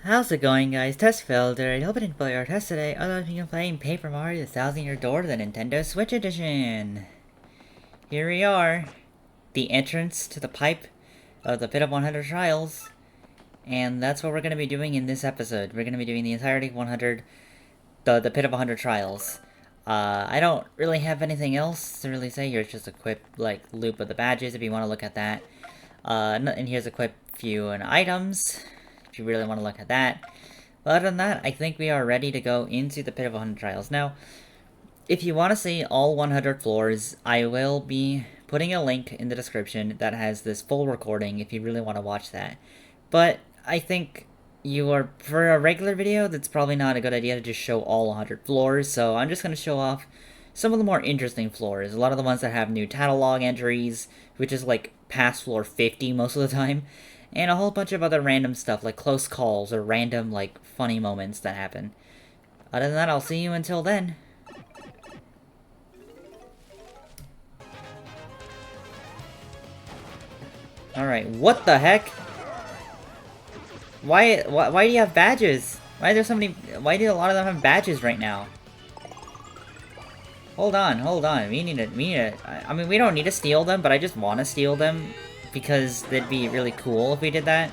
How's it going, guys? Test failed. I hope it didn't fail your test today. Otherwise, you can play Paper Mario: The Thousand Year Door, the Nintendo Switch Edition. Here we are, the entrance to the pipe of the Pit of 100 Trials, and that's what we're going to be doing in this episode. We're going to be doing the entirety of 100, the Pit of 100 Trials. I don't really have anything else to really say. Here's just a quick loop of the badges if you want to look at that. And here's a quick few items if you really want to look at that. But other than that, I think we are ready to go into the Pit of 100 Trials. Now, if you want to see all 100 floors, I will be putting a link in the description that has this full recording if you really want to watch that. But I think for a regular video, that's probably not a good idea to just show all 100 floors, so I'm just going to show off some of the more interesting floors. A lot of the ones that have new title log entries, which is like past floor 50 most of the time, and a whole bunch of other random stuff like close calls or random funny moments that happen. Other than that, I'll see you until then. Alright, what the heck? Why do you have badges? Why do a lot of them have badges right now? Hold on. I mean, we don't need to steal them, but I just want to steal them because they'd be really cool if we did that.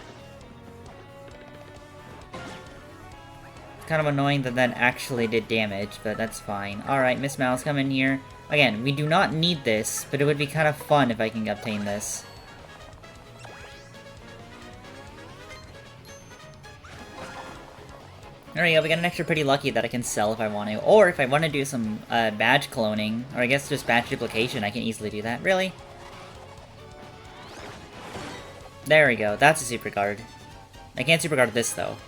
It's kind of annoying that actually did damage, but that's fine. Alright, Miss Mouse, come in here. Again, we do not need this, but it would be kind of fun if I can obtain this. There we go, we got an extra pretty lucky that I can sell if I want to. Or if I want to do some badge cloning, or I guess just badge duplication, I can easily do that. Really? There we go, that's a super guard. I can't super guard this though.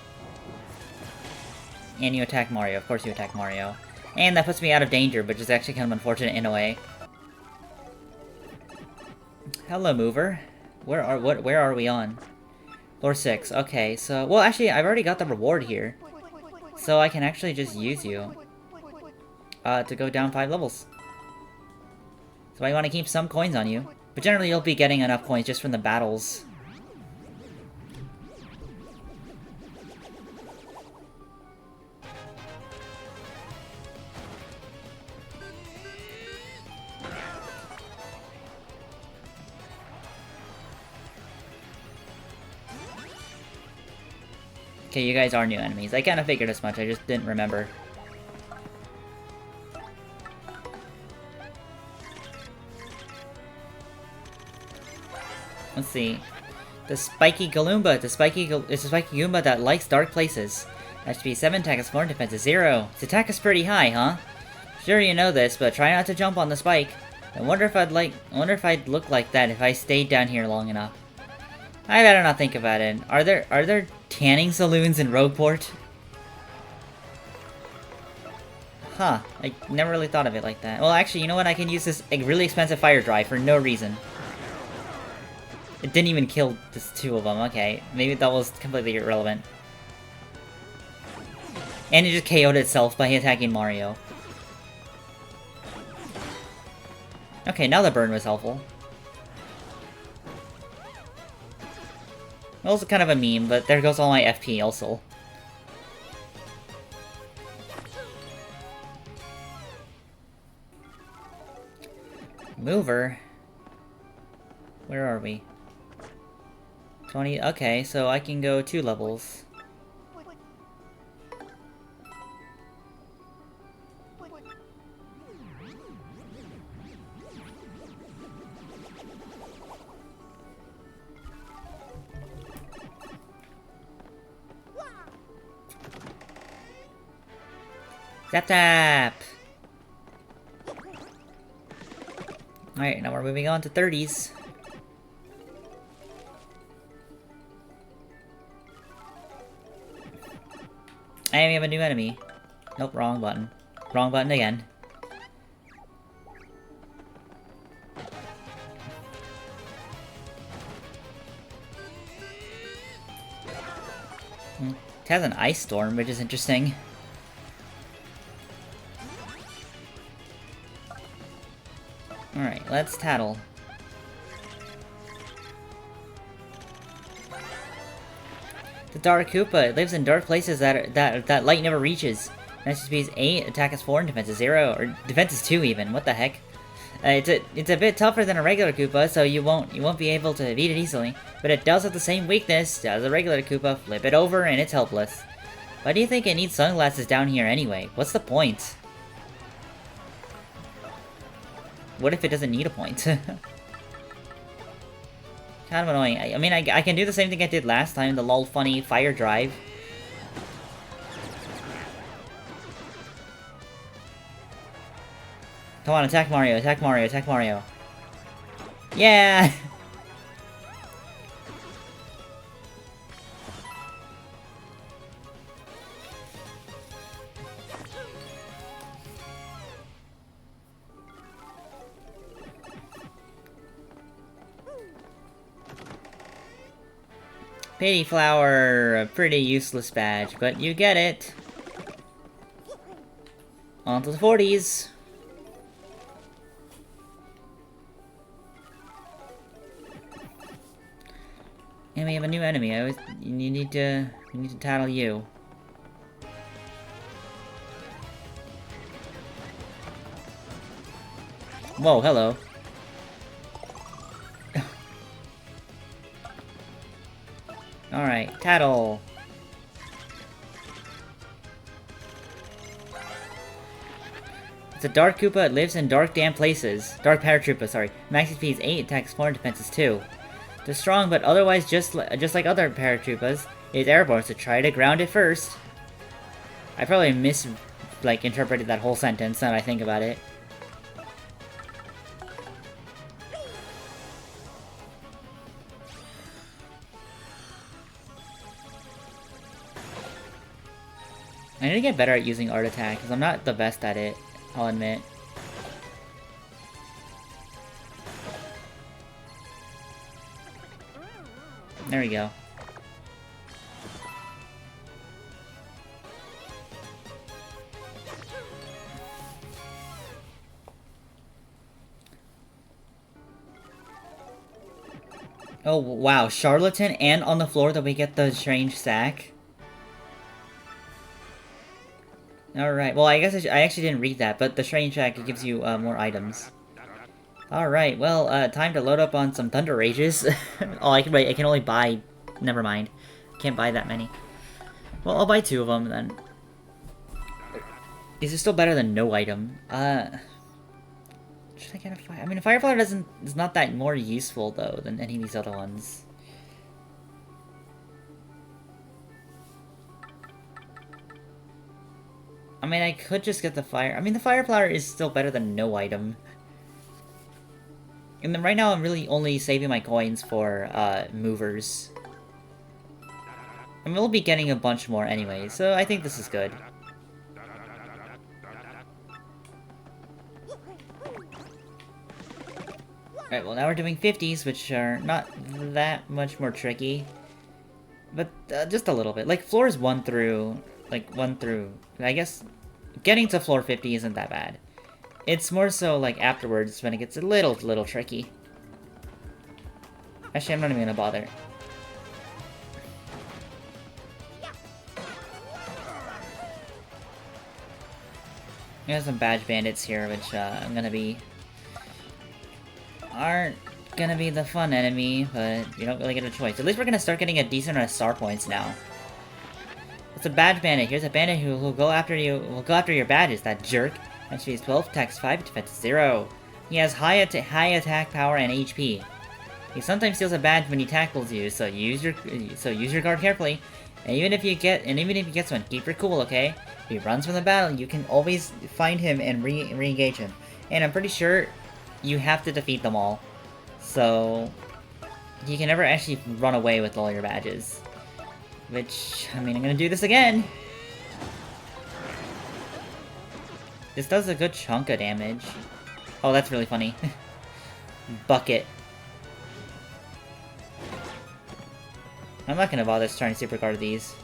And you attack Mario, of course you attack Mario. And that puts me out of danger, which is actually kind of unfortunate in a way. Hello, mover. Where are we on? Floor 6, okay, so... Well, actually, I've already got the reward here. So I can actually just use you to go down 5 levels. So I want to keep some coins on you. But generally you'll be getting enough coins just from the battles. Okay, you guys are new enemies. I kind of figured as much, I just didn't remember. Let's see. The spiky Goomba. It's a spiky Goomba that likes dark places. HP 7, attack is 4, defense is 0. Its attack is pretty high, huh? Sure you know this, but try not to jump on the spike. I wonder if I'd look like that if I stayed down here long enough. I better not think about it. Are there tanning saloons in Rogueport? Huh, I never really thought of it like that. Well, actually, you know what? I can use this really expensive fire drive for no reason. It didn't even kill just 2 of them. Okay, maybe that was completely irrelevant. And it just KO'd itself by attacking Mario. Okay, now the burn was helpful. Also kind of a meme, but there goes all my FP also. Mover? Where are we? 20, okay, so I can go 2 levels. Tap tap! Alright, now we're moving on to 30s. And we have a new enemy. Nope, wrong button. Wrong button again. It has an ice storm, which is interesting. Alright, let's tattle. The Dark Koopa, it lives in dark places that light never reaches. Next speed is 8, attack is 4, and defense is 0, or defense is 2 even, what the heck. It's a bit tougher than a regular Koopa, so you won't be able to beat it easily. But it does have the same weakness as a regular Koopa, flip it over and it's helpless. Why do you think it needs sunglasses down here anyway? What's the point? What if it doesn't need a point? Kind of annoying. I mean, I can do the same thing I did last time, the lol funny fire drive. Come on, attack Mario, attack Mario, attack Mario. Yeah! Pity Flower, a pretty useless badge, but you get it. On to the 40s. And we have a new enemy. You need to tattle you. Whoa, hello. Alright, tattle. It's a Dark Koopa, it lives in dark, damp places. Dark Paratroopa, sorry. Max speed is 8, attack is 4, and defense is 2. They're strong, but otherwise just like other Paratroopas, it is airborne, so try to ground it first. I probably interpreted that whole sentence now that I think about it. I need to get better at using Art Attack, because I'm not the best at it, I'll admit. There we go. Oh, wow. Charlatan and on the floor that we get the strange sack? Alright, well, I guess I actually didn't read that, but the strange sack, it gives you more items. Alright, well, time to load up on some Thunder Rages. Oh, I can only buy... Never mind. Can't buy that many. Well, I'll buy 2 of them, then. Is it still better than no item? Should I get a fire? I mean, a Fire Flower is not that more useful, though, than any of these other ones. I mean, I could just get the fire... I mean, the Fire Flower is still better than no item. And then right now I'm really only saving my coins for, movers. And we'll be getting a bunch more anyway, so I think this is good. Alright, well now we're doing 50s, which are not that much more tricky. But, just a little bit. Like, floors 1 through... I guess, getting to floor 50 isn't that bad. It's more so, like, afterwards when it gets a little tricky. Actually, I'm not even gonna bother. There's some badge bandits here, which, aren't gonna be the fun enemy, but you don't really get a choice. At least we're gonna start getting a decent amount of star points now. It's a badge bandit. Here's a bandit who will go after you. Will go after your badges. That jerk. HP is 12, attacks 5, defense is 0. He has high attack power and HP. He sometimes steals a badge when he tackles you, so use your guard carefully. And even if he gets one, keep your cool, okay? If he runs from the battle, you can always find him and re-engage him. And I'm pretty sure you have to defeat them all. So you can never actually run away with all your badges. Which, I mean, I'm gonna do this again! This does a good chunk of damage. Oh, that's really funny. Bucket. I'm not gonna bother trying to super guard these.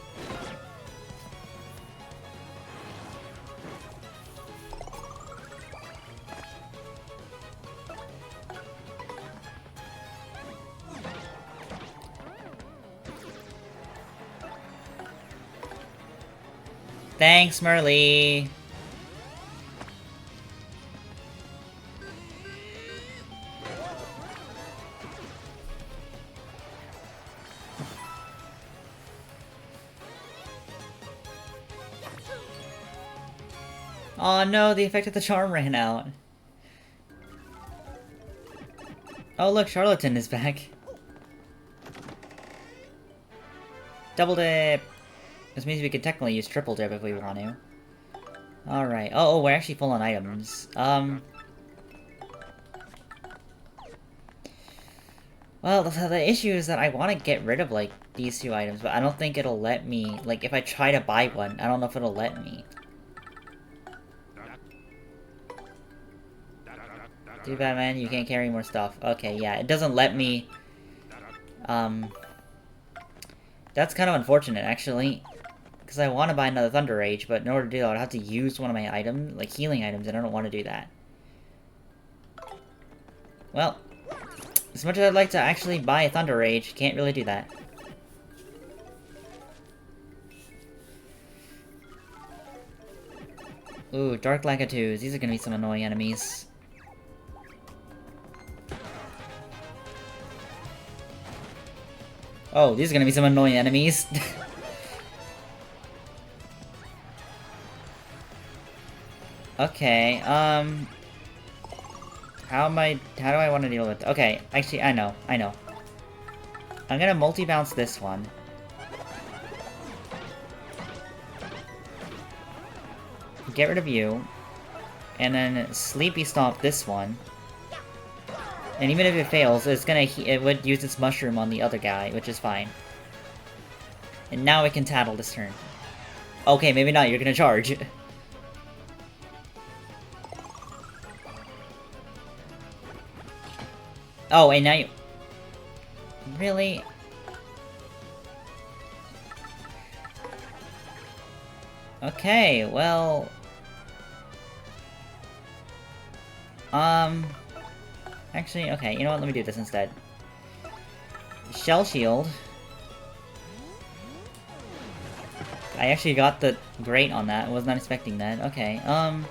Thanks, Merly. Oh no, the effect of the charm ran out. Oh look, Charlatan is back. Double dip! This means we could technically use triple dip if we want to. Alright. Oh, we're actually full on items. Well, the issue is that I want to get rid of, like, these two items, but I don't think it'll let me. Like, if I try to buy one, I don't know if it'll let me. Too bad, man, you can't carry more stuff. Okay, yeah, it doesn't let me. That's kind of unfortunate, actually. Because I want to buy another Thunder Rage, but in order to do that, I'd have to use one of my items, like healing items, and I don't want to do that. Well, as much as I'd like to actually buy a Thunder Rage, can't really do that. Ooh, Dark Lakitus. These are gonna be some annoying enemies. Oh, these are gonna be some annoying enemies. Okay, how do I want to deal with... Okay, actually, I know. I'm gonna multi-bounce this one. Get rid of you. And then Sleepy Stomp this one. And even if it fails, it would use its mushroom on the other guy, which is fine. And now it can tattle this turn. Okay, maybe not, you're gonna charge. Oh, and now you... Really? Okay, well... Actually, okay, you know what, let me do this instead. Shell Shield. I actually got the great on that, I was not expecting that. Okay, and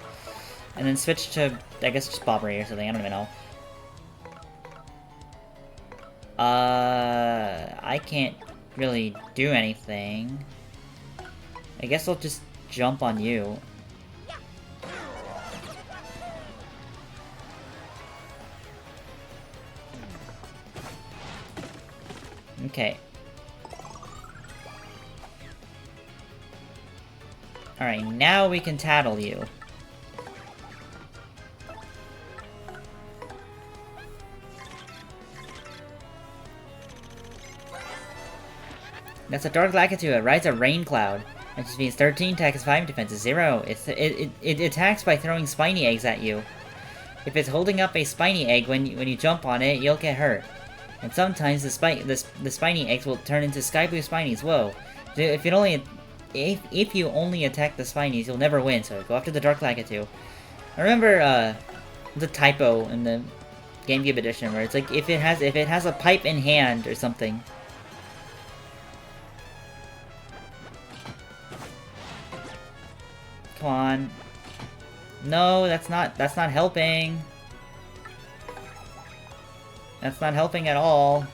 then switch to, I guess, just Bob Ray or something, I don't even know. I can't really do anything. I guess I'll just jump on you. Okay. Alright, now we can tattle you. That's a Dark Lakitu. It rides a rain cloud. That just means 13 attack is 5, defense is 0. It attacks by throwing spiny eggs at you. If it's holding up a spiny egg when you jump on it, you'll get hurt. And sometimes the spiny eggs will turn into sky blue spinies. Whoa! If you only attack the spinies, you'll never win. So go after the Dark Lakitu. I remember the typo in the GameCube edition where it's like if it has a pipe in hand or something. Come on. No, that's not helping. That's not helping at all.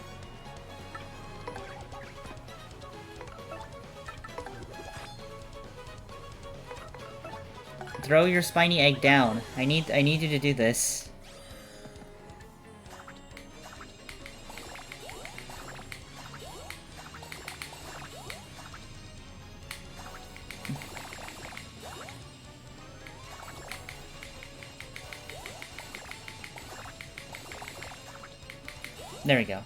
Throw your spiny egg down. I need you to do this. There we go.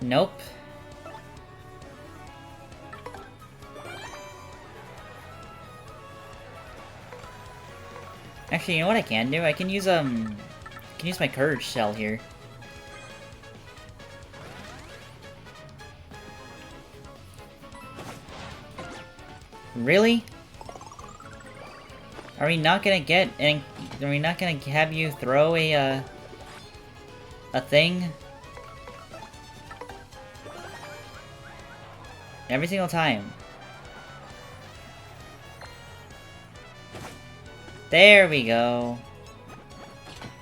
Nope. Actually, you know what I can do? I can use my Courage Shell here. Really? Are we not gonna get and are we not gonna have you throw a thing? Every single time. There we go.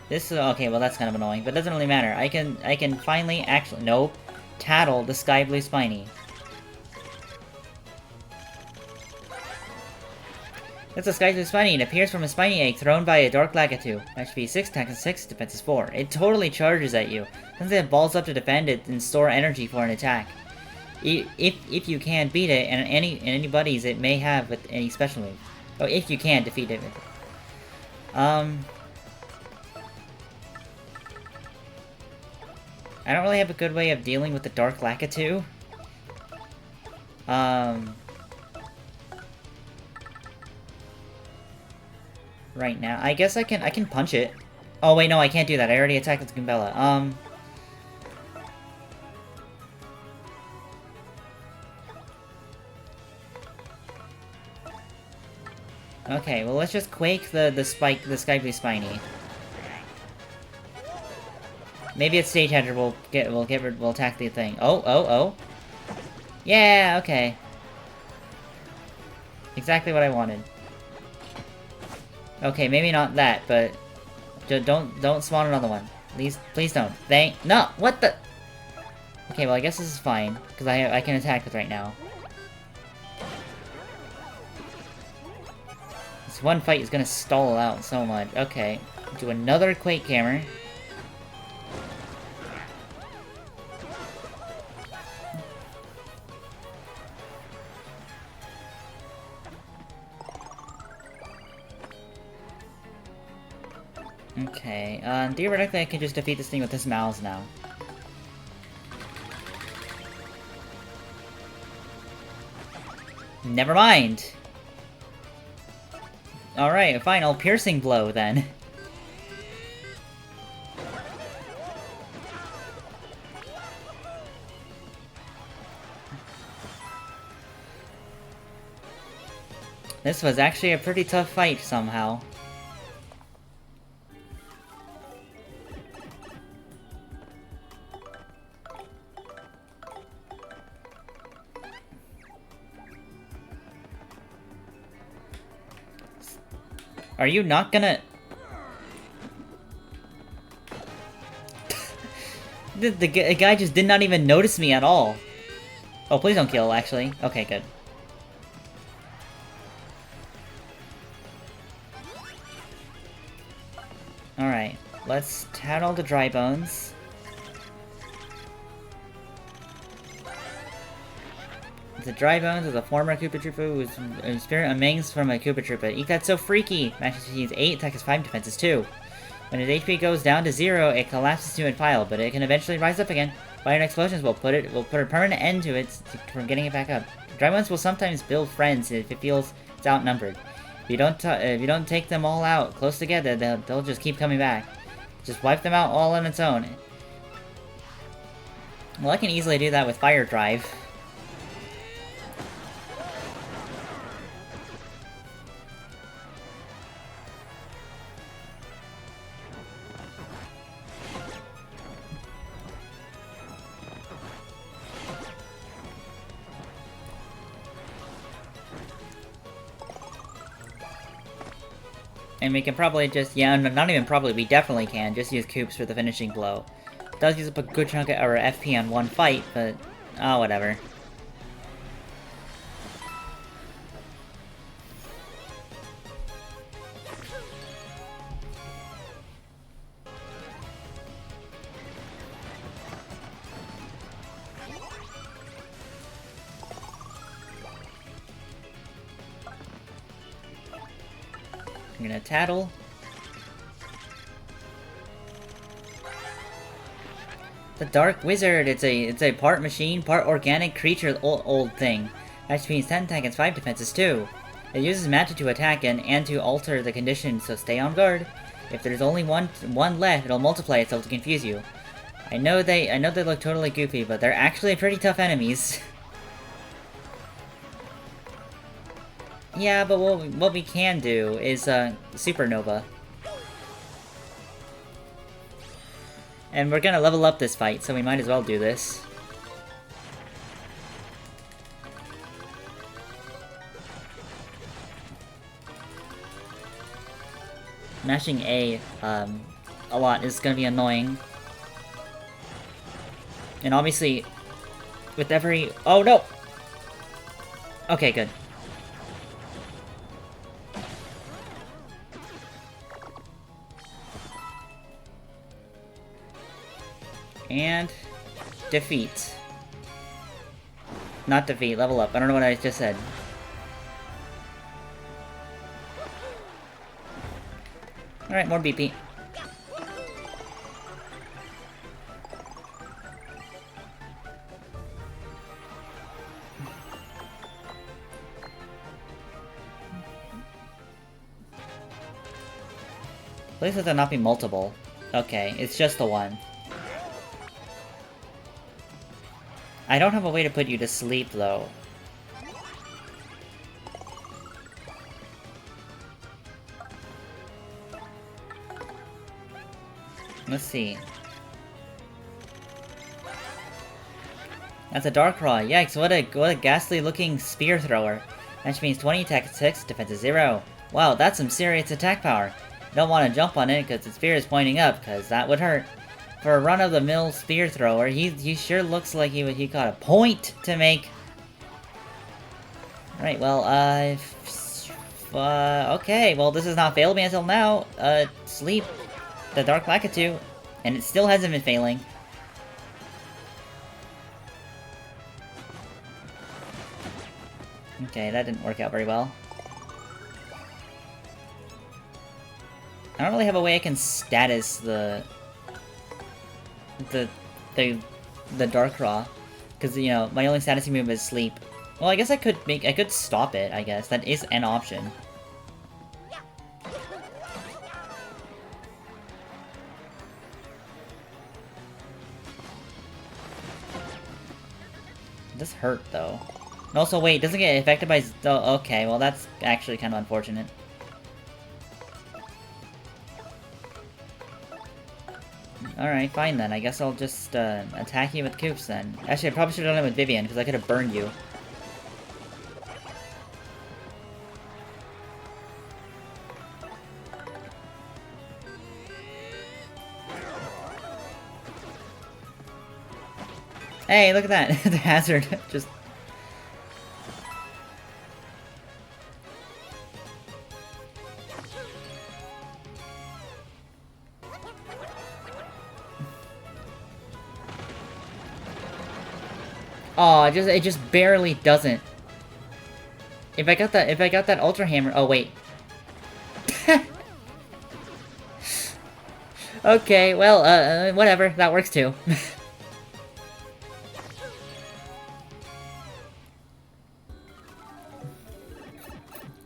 This is okay, well that's kind of annoying, but it doesn't really matter. I can finally actually nope. Tattle the sky blue spiny. That's a sky blue spiny. It appears from a spiny egg thrown by a dark Lakitu. HP 6, attack is 6, defense is 4. It totally charges at you. Since it have balls up to defend it and store energy for an attack. If you can beat it, and any buddies it may have with any special move. Oh, if you can defeat it. I don't really have a good way of dealing with the Dark Lakitu. Right now. I guess I can punch it. Oh wait, no, I can't do that. I already attacked with Goombella. Okay, well let's just quake the Sky Blue Spiny. Maybe its Stage Hedger will attack the thing. Oh. Yeah, okay. Exactly what I wanted. Okay, maybe not that, but don't spawn another one. Please don't. No, what the? Okay, well I guess this is fine because I can attack with right now. This one fight is gonna stall out so much. Okay, do another Quake Hammer. Okay, theoretically I can just defeat this thing with this mouse now. Never mind! Alright, fine, I'll Piercing Blow then. This was actually a pretty tough fight somehow. Are you not gonna... the guy just did not even notice me at all. Oh, please don't kill, actually. Okay, good. Alright, let's tattle the Dry Bones. The Dry Bones is a former Koopa Troopa whose spirit emanates from a Koopa Troopa. Eek, that's so freaky! Max HP is 8, attack is 5, defense is 2. When its HP goes down to 0, it collapses to a pile, but it can eventually rise up again. Fire and explosions will put a permanent end to it from getting it back up. Dry Bones will sometimes build friends if it feels it's outnumbered. If you don't take them all out close together, they'll just keep coming back. Just wipe them out all on its own. Well, I can easily do that with Fire Drive. And we can probably just, yeah, not even probably, we definitely can just use Koops for the finishing blow. It does use up a good chunk of our FP on one fight, but, oh, whatever. I'm gonna tattle. The Dark Wizard. It's a part machine, part organic creature. Old thing. HP is 10, attack is 5, defense is 2. It uses magic to attack and to alter the condition, so stay on guard. If there's only one left, it'll multiply itself to confuse you. I know they look totally goofy, but they're actually pretty tough enemies. Yeah, but what we can do is, Supernova. And we're gonna level up this fight, so we might as well do this. Mashing A, a lot is gonna be annoying. And obviously, with every... Oh, no! Okay, good. And... defeat. Not defeat, level up. I don't know what I just said. Alright, more BP. Please let there not be multiple. Okay, it's just the one. I don't have a way to put you to sleep, though. Let's see. That's a Darkrai. Yikes, what a ghastly looking spear thrower. That means 20 attack 6, defense is 0. Wow, that's some serious attack power. You don't want to jump on it because the spear is pointing up, because that would hurt. For a run-of-the-mill spear thrower, he sure looks like he got a point to make. Right, well, okay, well this has not failed me until now. Sleep. The Dark Lakitu. And it still hasn't been failing. Okay, that didn't work out very well. I don't really have a way I can status the Darkrai, because you know my only status move is sleep. Well, I guess I could stop it. I guess that is an option. This hurt though. And also, wait, doesn't get affected by. Oh, okay, well that's actually kind of unfortunate. Alright, fine then. I guess I'll just attack you with Koops then. Actually, I probably should have done it with Vivian, because I could have burned you. Hey, look at that! The hazard just... Oh, it just barely doesn't. If I got that Ultra Hammer... Oh, wait. Okay, well, whatever. That works too.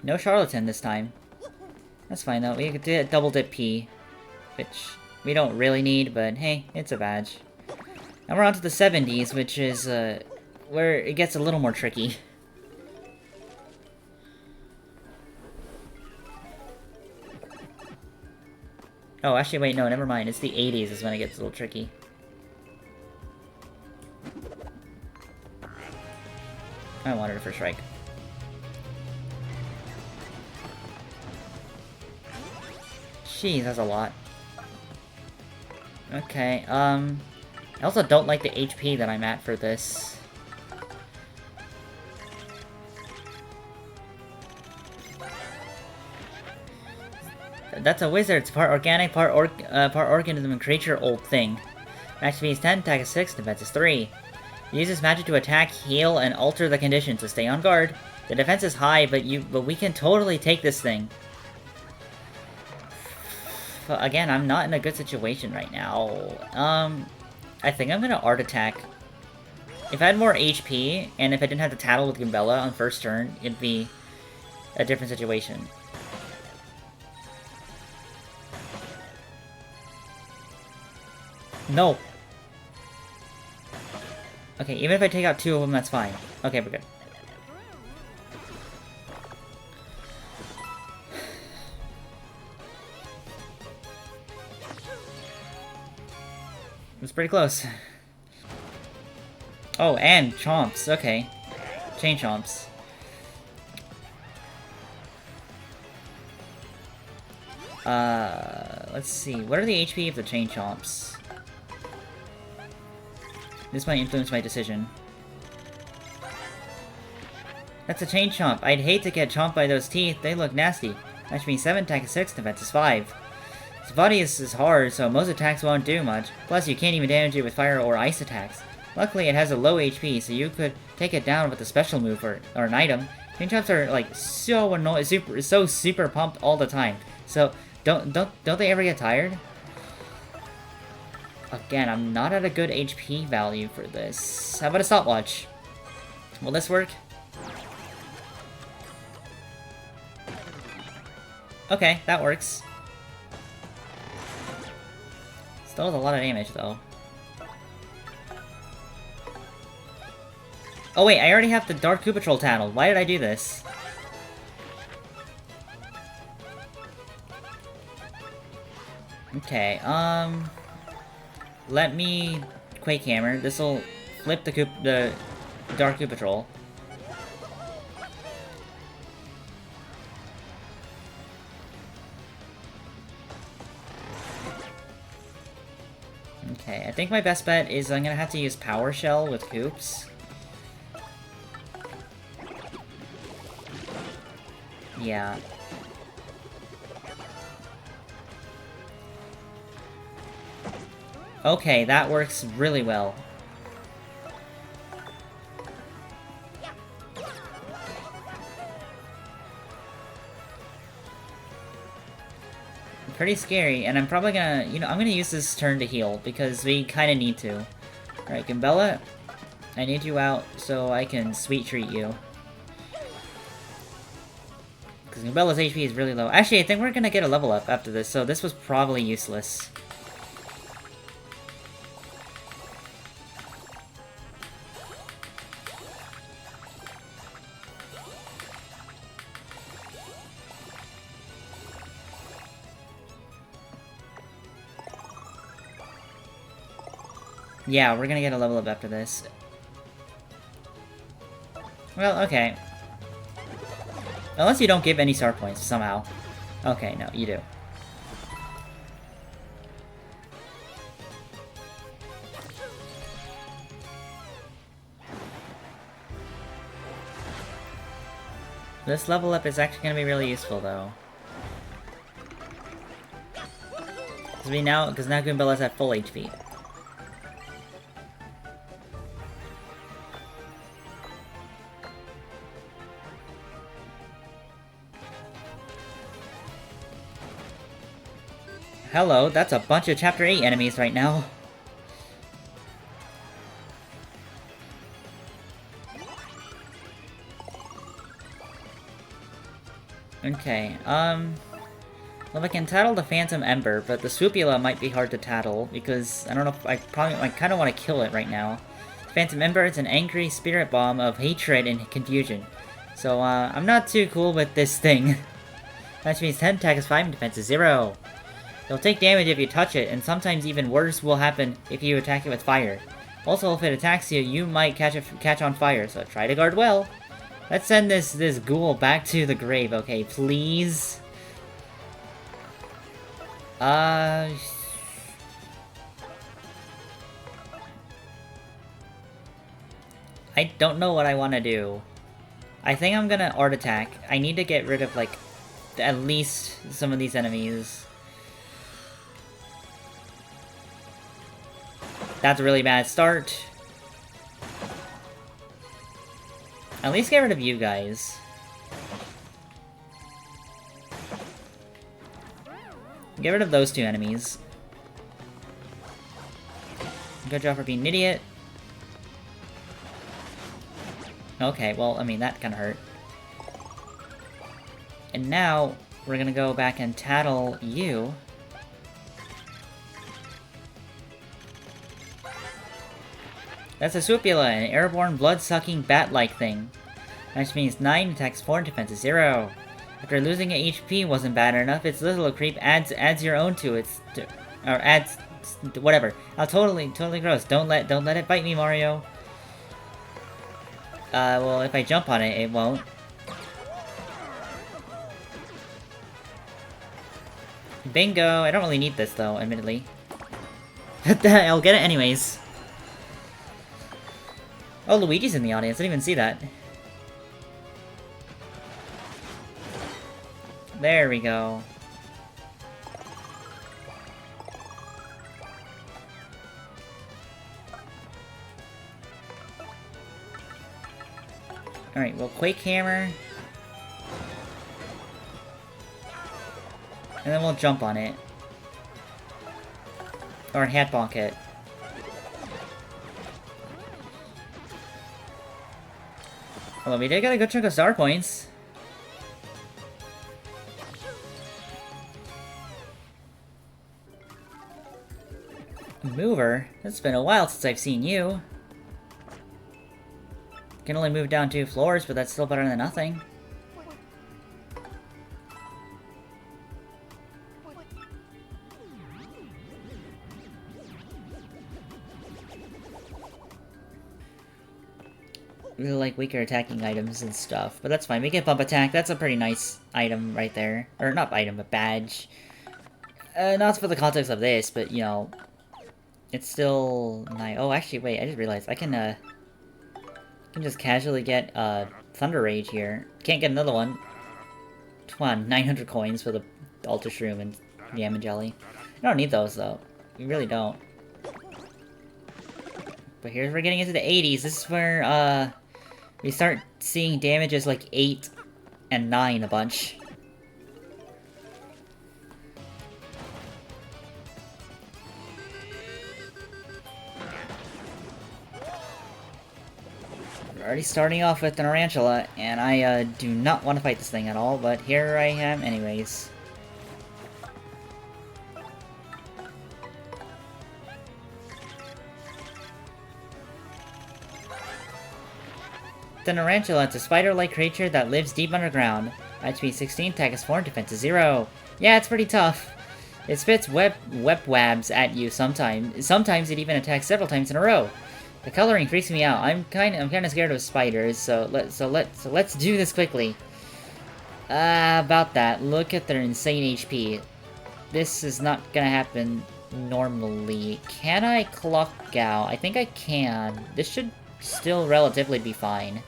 No Charlatan this time. That's fine though. We could do a double dip P, which we don't really need, but hey, it's a badge. Now we're on to the 70s, which is where it gets a little more tricky. Oh, actually, wait, no, never mind. It's the 80s is when it gets a little tricky. I wanted a first strike. Jeez, that's a lot. Okay, I also don't like the HP that I'm at for this. That's a wizard. It's part organic, part organism and creature old thing. Max speed is 10, attack is 6, defense is 3. Use this magic to attack, heal, and alter the conditions to stay on guard. The defense is high, but we can totally take this thing. But again, I'm not in a good situation right now. I think I'm gonna Art Attack. If I had more HP, and if I didn't have to tattle with Gimbella on first turn, it'd be a different situation. No! Okay, even if I take out 2 of them, that's fine. Okay, we're good. was pretty close. Oh, and chomps. Okay. Chain chomps. Let's see. What are the HP of the chain chomps? This might influence my decision. That's a chain chomp. I'd hate to get chomped by those teeth. They look nasty. That should be 7 attack is 6, defense is 5. Its body is hard, so most attacks won't do much. Plus, you can't even damage it with fire or ice attacks. Luckily, it has a low HP, so you could take it down with a special move or an item. Chain chomps are like so annoying, super pumped all the time. So don't they ever get tired? Again, I'm not at a good HP value for this. How about a stopwatch? Will this work? Okay, that works. Still has a lot of damage, though. Oh wait, I already have the Dark Koopa Troll tattle. Why did I do this? Okay, let me Quake Hammer. This'll flip the Dark Koopa Troll. Okay, I think my best bet is I'm gonna have to use Power Shell with Koops. Yeah. Okay, that works really well. Pretty scary, and I'm probably gonna, I'm gonna use this turn to heal, because we kinda need to. Alright, Gimbella, I need you out so I can sweet treat you. Because Gimbella's HP is really low. Actually, I think we're gonna get a level up after this, so this was probably useless. Yeah, we're gonna get a level up after this. Well, okay. Unless you don't give any star points, somehow. Okay, no, you do. This level up is actually gonna be really useful, though. Because now Goombella's at full HP. Hello, that's a bunch of Chapter 8 enemies right now. Okay, well, I can tattle the Phantom Ember, but the Swoopula might be hard to tattle, because I don't know if I kind of want to kill it right now. Phantom Ember is an angry spirit bomb of hatred and confusion. So, I'm not too cool with this thing. That means 10 attack is 5 and defense is 0. It'll take damage if you touch it, and sometimes even worse will happen if you attack it with fire. Also, if it attacks you, you might catch on fire, so try to guard well. Let's send this ghoul back to the grave, okay, please? I don't know what I want to do. I think I'm gonna Art Attack. I need to get rid of, like, at least some of these enemies. That's a really bad start. At least get rid of you guys. Get rid of those two enemies. Good job for being an idiot. Okay, well, I mean, that kinda hurt. And now, we're gonna go back and tattle you. That's a Swoopula, an airborne blood-sucking bat-like thing. Which means 9 attacks 4 and defense is 0. After losing a HP wasn't bad enough, its little creep adds your own to its... adds Whatever. Totally gross. Don't let it bite me, Mario. Well, if I jump on it, it won't. Bingo! I don't really need this, though, admittedly. I'll get it anyways. Oh, Luigi's in the audience. I didn't even see that. There we go. Alright, well, Quake Hammer. And then we'll jump on it. Or Hat Bonk it. Well, we did get a good chunk of star points. Mover? It's been a while since I've seen you. Can only move down 2 floors, but that's still better than nothing. Really like weaker attacking items and stuff, but that's fine. We get Bump Attack. That's a pretty nice item right there. Or not item, but badge. Not for the context of this, but you know, it's still nice. Oh, actually, wait, I just realized I can just casually get Thunder Rage here. Can't get another one. Come on, 900 coins for the Ultra Shroom and Yam and Jelly. I don't need those though. You really don't. But here's where we're getting into the 80s. This is where we start seeing damages like 8 and 9 a bunch. We're already starting off with an Tarantula, and I do not want to fight this thing at all, but here I am anyways. The Tarantula is a spider-like creature that lives deep underground. HP 16, attack is 4, defense is 0. Yeah, it's pretty tough. It spits web wabs at you sometimes. Sometimes it even attacks several times in a row. The coloring freaks me out. I'm kind of scared of spiders, so let's do this quickly. About that. Look at their insane HP. This is not gonna happen normally. Can I clock out? I think I can. This should still relatively be fine.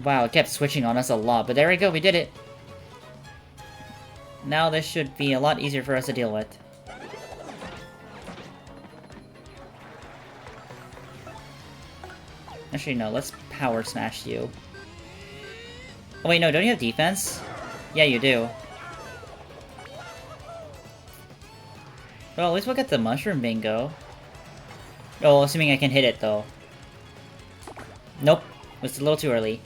Wow, it kept switching on us a lot, but there we go, we did it. Now this should be a lot easier for us to deal with. Actually, no, let's power smash you. Oh wait, no, don't you have defense? Yeah, you do. Well, at least we'll get the mushroom bingo. Oh, assuming I can hit it, though. Nope, it's a little too early.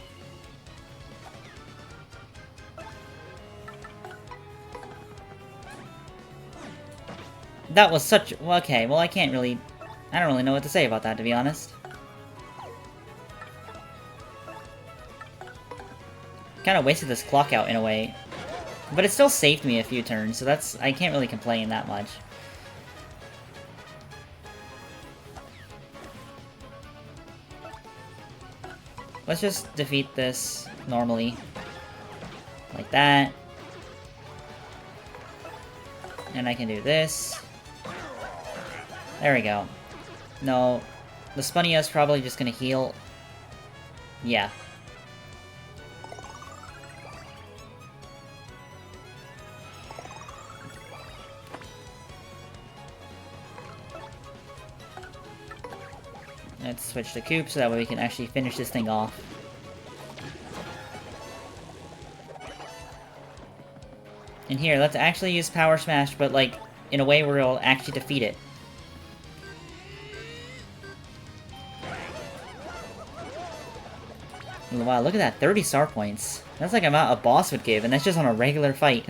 That was such... Well, okay, well, I don't really know what to say about that, to be honest. Kind of wasted this clock out in a way. But it still saved me a few turns, so that's... I can't really complain that much. Let's just defeat this normally. Like that. And I can do this. There we go. No, the Spunnia's probably just gonna heal. Yeah. Let's switch to Coop so that way we can actually finish this thing off. And here, let's actually use Power Smash, but like, in a way where it'll actually defeat it. Wow, look at that, 30 star points. That's like the amount a boss would give, and that's just on a regular fight.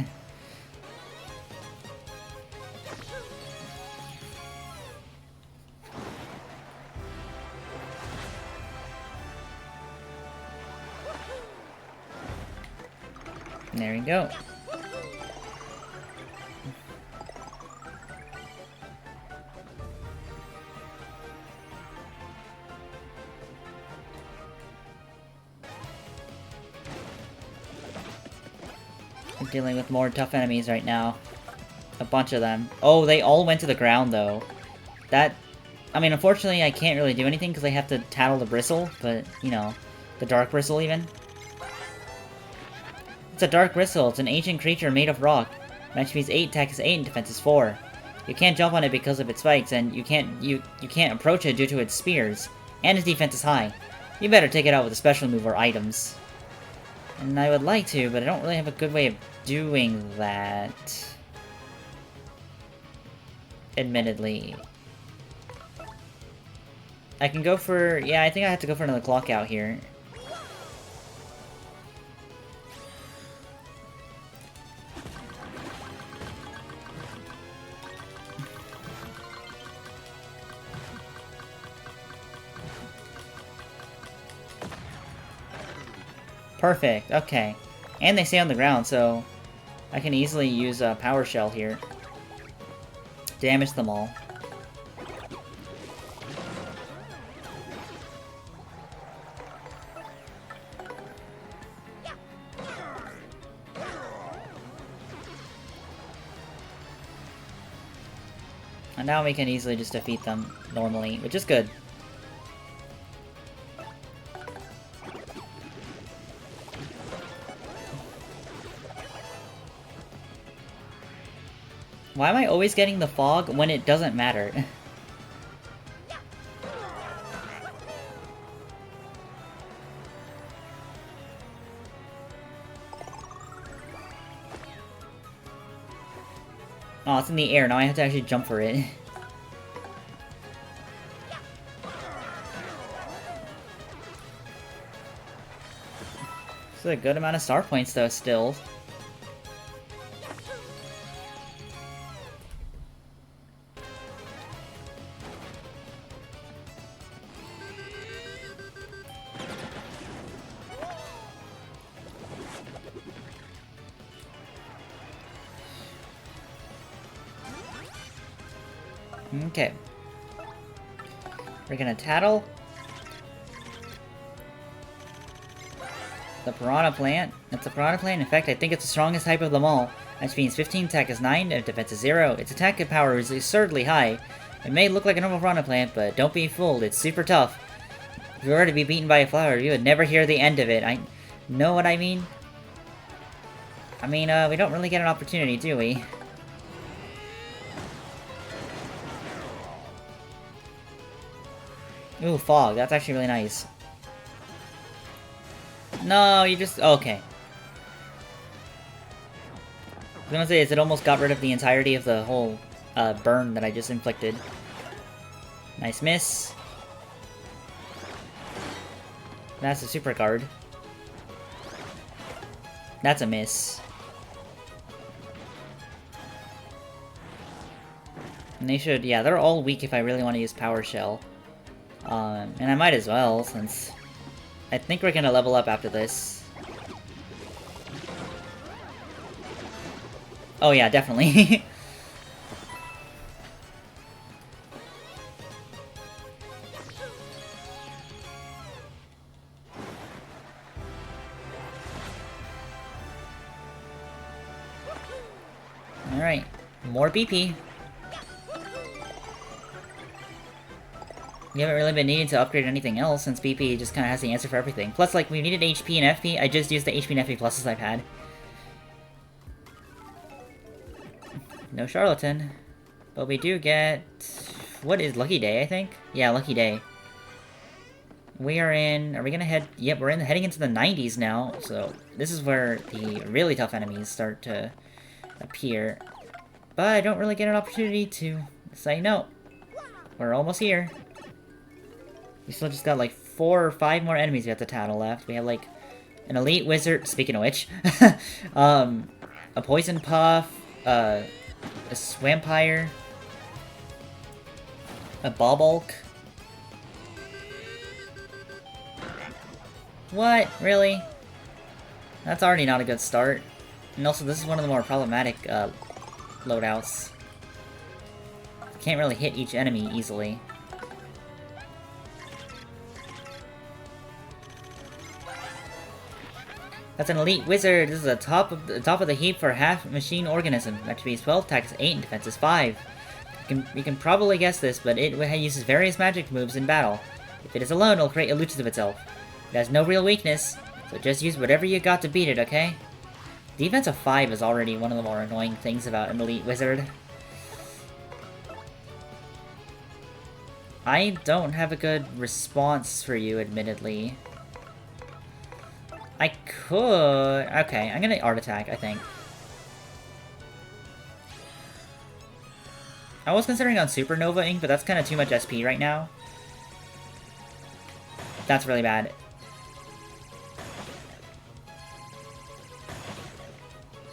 There we go. We're dealing with more tough enemies right now. A bunch of them. Oh, they all went to the ground, though. That... I mean, unfortunately, I can't really do anything because I have to tattle the bristle, but, you know, the dark bristle, even. It's a dark bristle. It's an ancient creature made of rock. Match speed is 8, attack is 8, and defense is 4. You can't jump on it because of its spikes, and you can't approach it due to its spears. And its defense is high. You better take it out with a special move or items. And I would like to, but I don't really have a good way of doing that. Admittedly. I can go for... yeah, I think I have to go for another clock out here. Perfect, okay. And they stay on the ground, so I can easily use a power shell here. Damage them all. And now we can easily just defeat them normally, which is good. Why am I always getting the fog when it doesn't matter? Oh, it's in the air. Now I have to actually jump for it. It's a good amount of star points, though, still. Okay. We're gonna tattle the piranha plant. It's a piranha plant. In fact, I think it's the strongest type of them all. Match means 15, attack is 9, and defense is 0. Its attack power is absurdly high. It may look like a normal piranha plant, but don't be fooled, it's super tough. If you were to be beaten by a flower, you would never hear the end of it. I know what I mean? I mean, we don't really get an opportunity, do we? Ooh, fog. That's actually really nice. No, you just... okay. I was gonna say, is it almost got rid of the entirety of the whole burn that I just inflicted. Nice miss. That's a super guard. That's a miss. And they should... yeah, they're all weak if I really want to use Power Shell. And I might as well, since I think we're gonna level up after this. Oh yeah, definitely. Alright, more BP. We haven't really been needing to upgrade anything else, since BP just kind of has the answer for everything. Plus, like, we needed HP and FP, I just used the HP and FP pluses I've had. No Charlatan. But we do get... what is Lucky Day, I think? Yeah, Lucky Day. We are in... are we gonna head... yep, we're heading into the 90s now, so this is where the really tough enemies start to appear. But I don't really get an opportunity to say no. We're almost here. We still just got like 4 or 5 more enemies we have to tattle left. We have like an elite wizard, speaking of which, a poison puff, a swampire, a bobolk. What? Really? That's already not a good start. And also, this is one of the more problematic loadouts. Can't really hit each enemy easily. That's an elite wizard. This is the top of the heap for a half machine organism. Attributes 12, attacks 8, and defense is 5. You can probably guess this, but it uses various magic moves in battle. If it is alone, it'll create illusions of itself. It has no real weakness, so just use whatever you got to beat it, okay? Defense of 5 is already one of the more annoying things about an elite wizard. I don't have a good response for you, admittedly. I could... Okay, I'm gonna art attack, I think. I was considering on Supernova-ing, but that's kind of too much SP right now. That's really bad.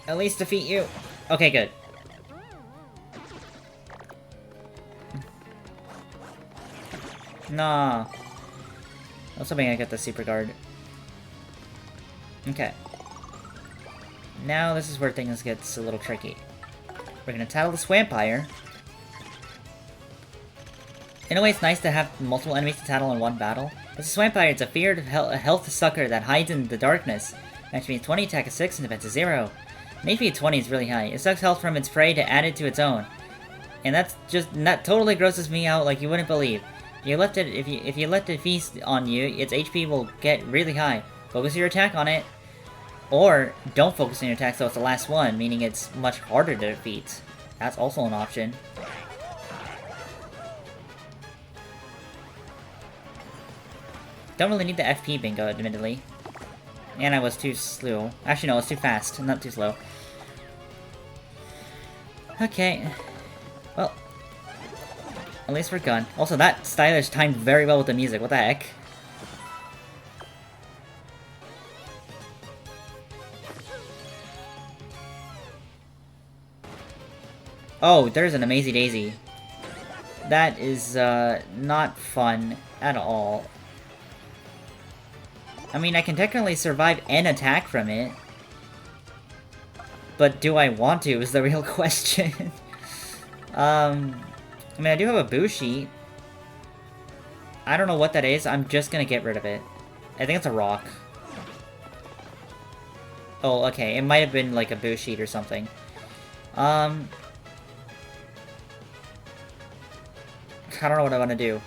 At least defeat you. Okay, good. Nah. I was hoping I get the super guard. Okay. Now this is where things gets a little tricky. We're gonna tattle the Swampire. In a way, it's nice to have multiple enemies to tattle in one battle. As a Swampire, it's a feared health sucker that hides in the darkness. That means 20, attack is 6, and defense is 0. An HP of 20 is really high. It sucks health from its prey to add it to its own. And that totally grosses me out like you wouldn't believe. If you let it feast on you, its HP will get really high. Focus your attack on it. Or, don't focus on your attack so it's the last one, meaning it's much harder to defeat. That's also an option. Don't really need the FP bingo, admittedly. And I was too slow. Actually, no, I was too fast, not too slow. Okay. Well. At least we're done. Also, that stylish timed very well with the music. What the heck? Oh, there's an Amazy Daisy. That is, not fun at all. I mean, I can technically survive an attack from it. But do I want to, is the real question. I mean, I do have a Bushi. I don't know what that is, I'm just gonna get rid of it. I think it's a rock. Oh, okay, it might have been like a Bushi or something. I don't know what I want to do.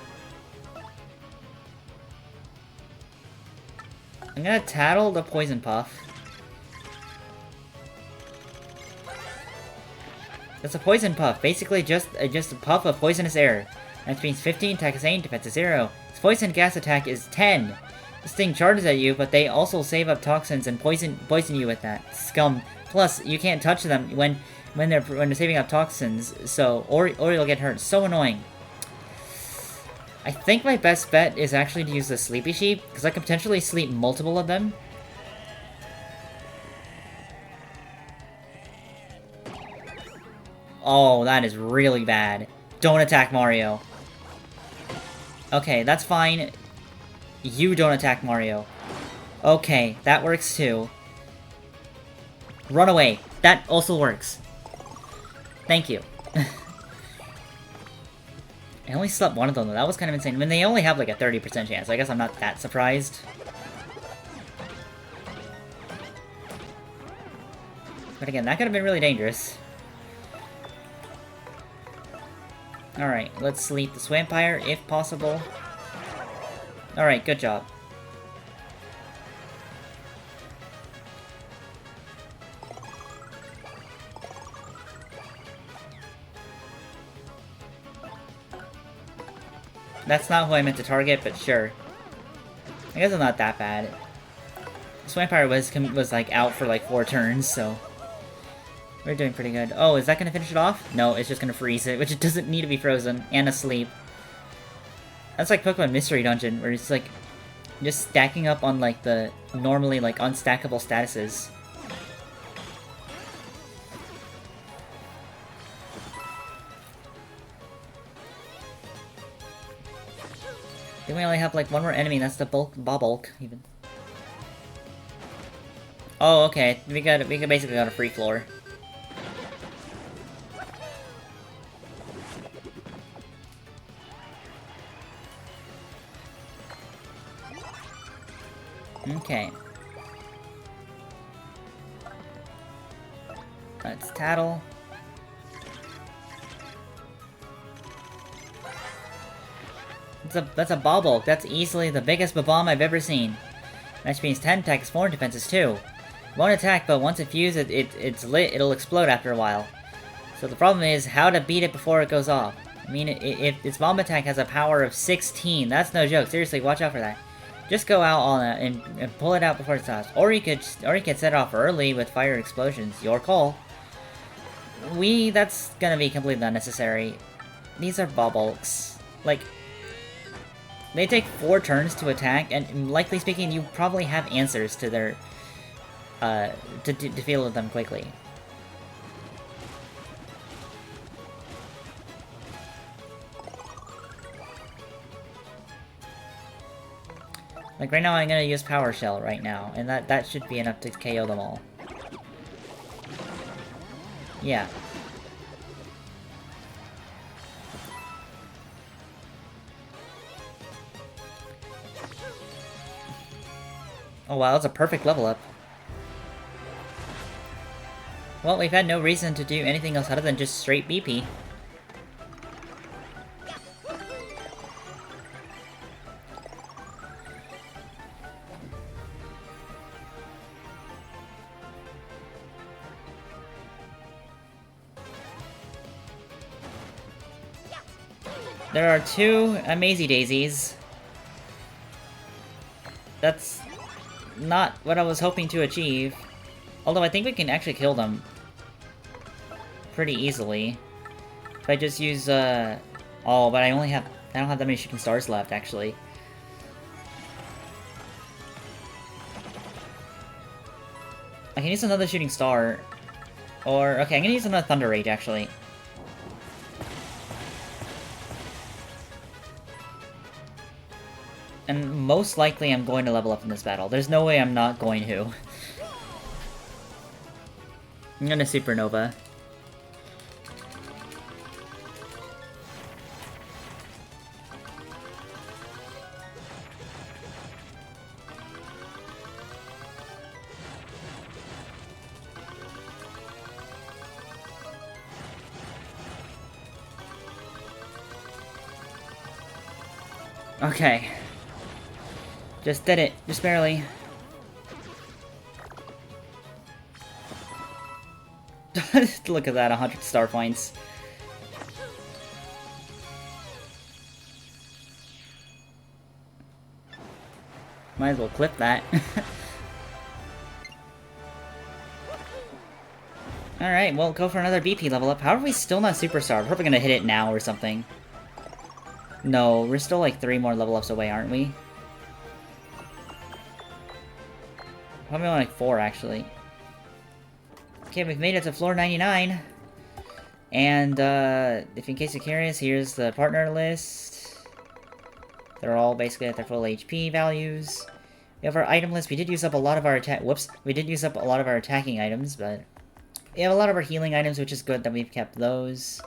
I'm gonna tattle the Poison Puff. That's a Poison Puff, basically just a puff of poisonous air. That means 15, attack is 8, defense is 0. Its poison gas attack is 10. This thing charges at you, but they also save up toxins and poison you with that. Scum. Plus, you can't touch them when they're saving up toxins, so or you'll get hurt. So annoying. I think my best bet is actually to use the Sleepy Sheep, because I can potentially sleep multiple of them. Oh, that is really bad. Don't attack Mario. Okay, that's fine. You don't attack Mario. Okay, that works too. Run away. That also works. Thank you. I only slept one of them though. That was kind of insane. I mean, they only have like a 30% chance. So I guess I'm not that surprised. But again, that could have been really dangerous. Alright, let's sleep the Swampire if possible. Alright, good job. That's not who I meant to target, but sure. I guess it's not that bad. Swampire was like out for like 4 turns, so we're doing pretty good. Oh, is that gonna finish it off? No, it's just gonna freeze it, which it doesn't need to be frozen and asleep. That's like Pokemon Mystery Dungeon, where it's like just stacking up on like the normally like unstackable statuses. Then we only have like one more enemy, and that's the Bobolk, even. Oh, okay. We can basically got a free floor. Okay. Let's tattle. That's a bauble. That's easily the biggest bomb I've ever seen. That means 10 attacks, 4 defenses too. Won't attack, but once it fuses, it's lit, it'll explode after a while. So the problem is how to beat it before it goes off. I mean, if its bomb attack has a power of 16, that's no joke. Seriously, watch out for that. Just go out on it and pull it out before it stops. Or you could set it off early with fire explosions. Your call. That's gonna be completely unnecessary. These are baubles. Like, they take 4 turns to attack, and likely speaking, you probably have answers to their, to deal with them quickly. Like, right now I'm gonna use Power Shell right now, and that should be enough to KO them all. Yeah. Oh wow, that's a perfect level up. Well, we've had no reason to do anything else other than just straight BP. There are 2 Amazy Daisies. That's not what I was hoping to achieve. Although I think we can actually kill them pretty easily. If I just use, oh, but I don't have that many shooting stars left, actually. I can use another shooting star. Or, okay, I'm gonna use another Thunder Rage, actually. And most likely I'm going to level up in this battle. There's no way I'm not going to. I'm gonna Supernova. Okay. Just did it. Just barely. Look at that, 100 star points. Might as well clip that. Alright, well, go for another BP level up. How are we still not Superstar? We're probably gonna hit it now or something. No, we're still like 3 more level ups away, aren't we? Probably only like 4, actually. Okay, we've made it to floor 99. And, if in case you're curious, here's the partner list. They're all basically at their full HP values. We have our item list. We did use up a lot of our we did use up a lot of our attacking items, but we have a lot of our healing items, which is good that we've kept those.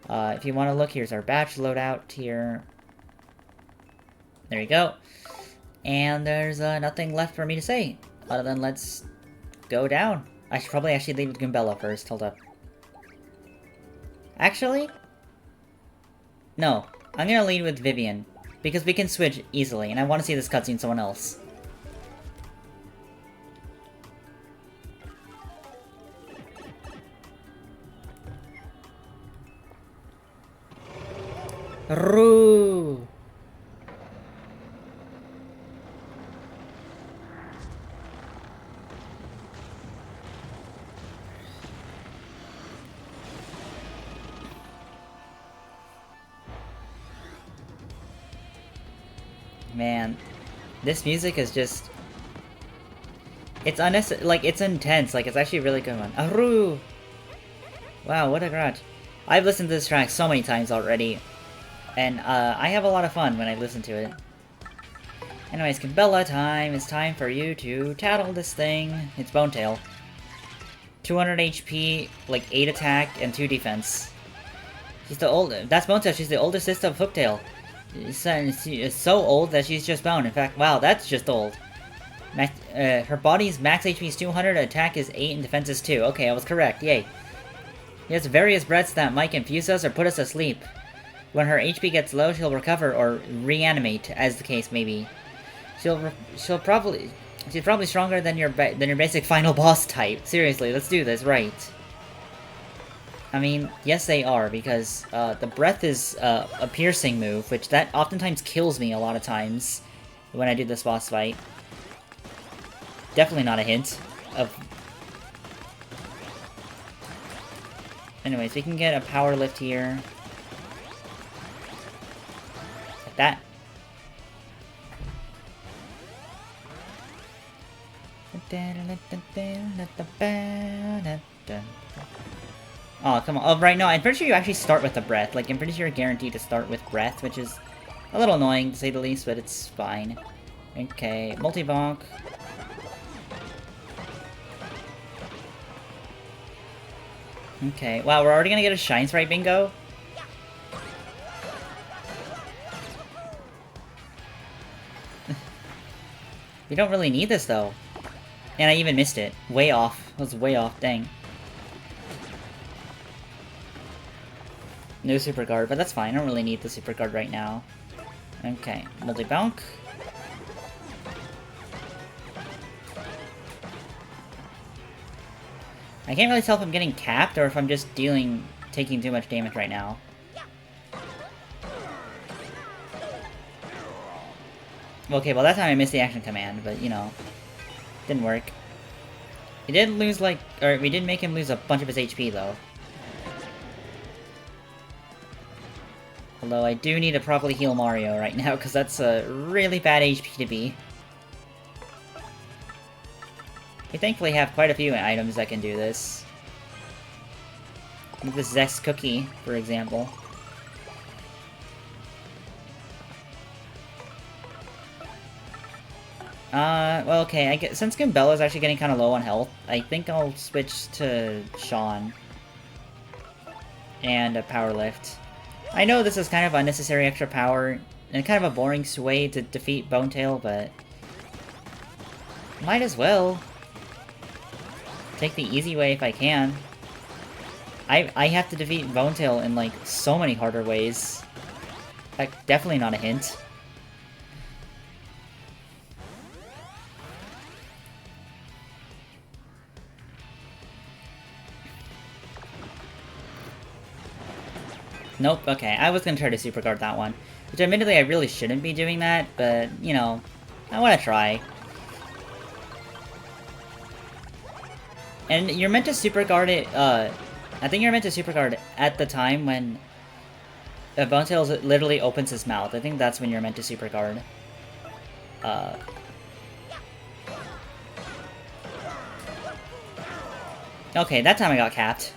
If you want to look, here's our batch loadout here. There you go. And there's nothing left for me to say, other than let's go down. I should probably actually leave with Gumbella first, hold up. Actually? No, I'm gonna lead with Vivian, because we can switch easily, and I want to see this cutscene someone else. Roo! Man, this music is just... It's unnecessary, like, it's intense, like, it's actually a really good one. Aru! Wow, what a grudge. I've listened to this track so many times already, and, I have a lot of fun when I listen to it. Anyways, Cabela time. It's time for you to tattle this thing. It's Bonetail. 200 HP, like 8 attack, and 2 defense. She's the old. That's Bonetail. She's the oldest sister of Hooktail. She is so old that she's just bone. In fact, wow, that's just old. Her body's max HP is 200, attack is 8, and defense is 2. Okay, I was correct. Yay. He has various breaths that might confuse us or put us asleep. When her HP gets low, she'll recover or reanimate, as the case may be. She's probably stronger than your basic final boss type. Seriously, let's do this right. I mean, yes they are, because the breath is a piercing move, which that oftentimes kills me a lot of times when I do this boss fight. Definitely not a hint of... Anyways, we can get a power lift here. Like that. Oh, come on. Oh, right, no, I'm pretty sure you actually start with the breath. Like, I'm pretty sure you're guaranteed to start with breath, which is a little annoying, to say the least, but it's fine. Okay, multi-bonk. Okay, wow, we're already gonna get a Shine Sprite bingo? We don't really need this, though. And I even missed it. Way off. I was way off, dang. No super guard, but that's fine. I don't really need the super guard right now. Okay, multi-bonk. I can't really tell if I'm getting capped or if I'm just taking too much damage right now. Okay, well that time I missed the action command, but you know, didn't work. We did lose we did make him lose a bunch of his HP though. Although I do need to properly heal Mario right now, because that's a really bad HP to be. We thankfully have quite a few items that can do this. Like the Zest Cookie, for example. Well, okay, since Gimbella's actually getting kind of low on health, I think I'll switch to Sean. And a Power Lift. I know this is kind of unnecessary extra power, and kind of a boring way to defeat Bonetail, but... might as well. Take the easy way if I can. I have to defeat Bonetail in, like, so many harder ways. Like, definitely not a hint. Nope, okay, I was gonna try to super guard that one. Which admittedly I really shouldn't be doing that, but, you know, I wanna try. And you're meant to super guard it, I think you're meant to super guard at the time when Bonetail literally opens his mouth. I think that's when you're meant to super guard. Okay, that time I got capped.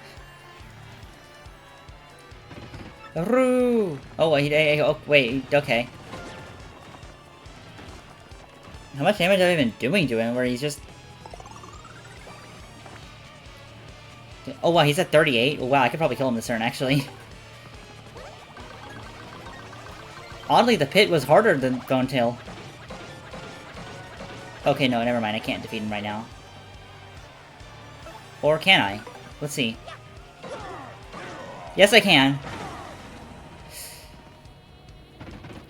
Roo! Oh, wait, okay. How much damage have I been doing to him where he's just... Oh wow, he's at 38? Oh, wow, I could probably kill him this turn, actually. Oddly, the pit was harder than Bonetail. Okay, no, never mind, I can't defeat him right now. Or can I? Let's see. Yes, I can.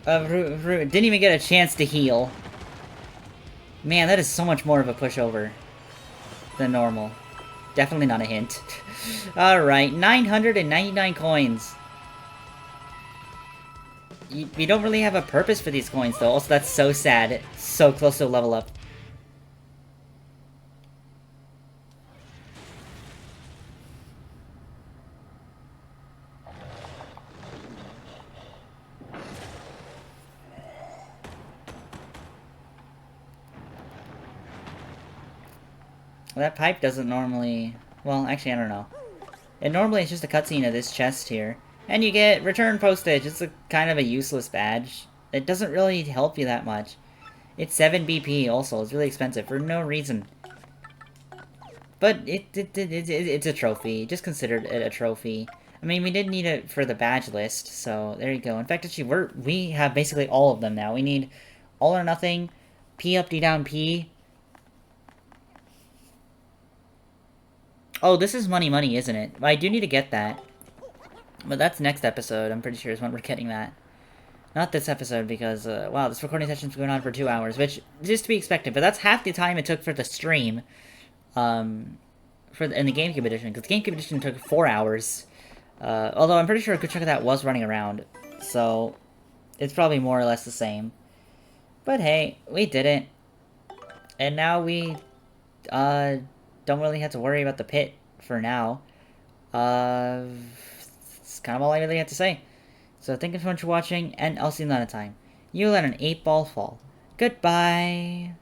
Didn't even get a chance to heal. Man, that is so much more of a pushover than normal. Definitely not a hint. Alright, 999 coins. We don't really have a purpose for these coins, though. Also, that's so sad. It's so close to a level up. Well, that pipe doesn't normally... Well, actually, I don't know. Normally it's just a cutscene of this chest here. And you get return postage. It's a kind of a useless badge. It doesn't really help you that much. It's 7 BP also. It's really expensive for no reason. But it's a trophy. Just consider it a trophy. I mean, we did need it for the badge list, so there you go. In fact, actually, we have basically all of them now. We need all or nothing, P up, D down, P. Oh, this is money, isn't it? I do need to get that. But that's next episode. I'm pretty sure is when we're getting that. Not this episode, because, wow, this recording session's going on for 2 hours, which is just to be expected. But that's half the time it took for the stream. In the GameCube edition, because the GameCube edition took 4 hours. Although I'm pretty sure a good chunk of that was running around, so it's probably more or less the same. But hey, we did it. And now we, don't really have to worry about the pit for now. It's kind of all I really have to say. So thank you so much for watching, and I'll see you another time. You let an 8-ball fall. Goodbye!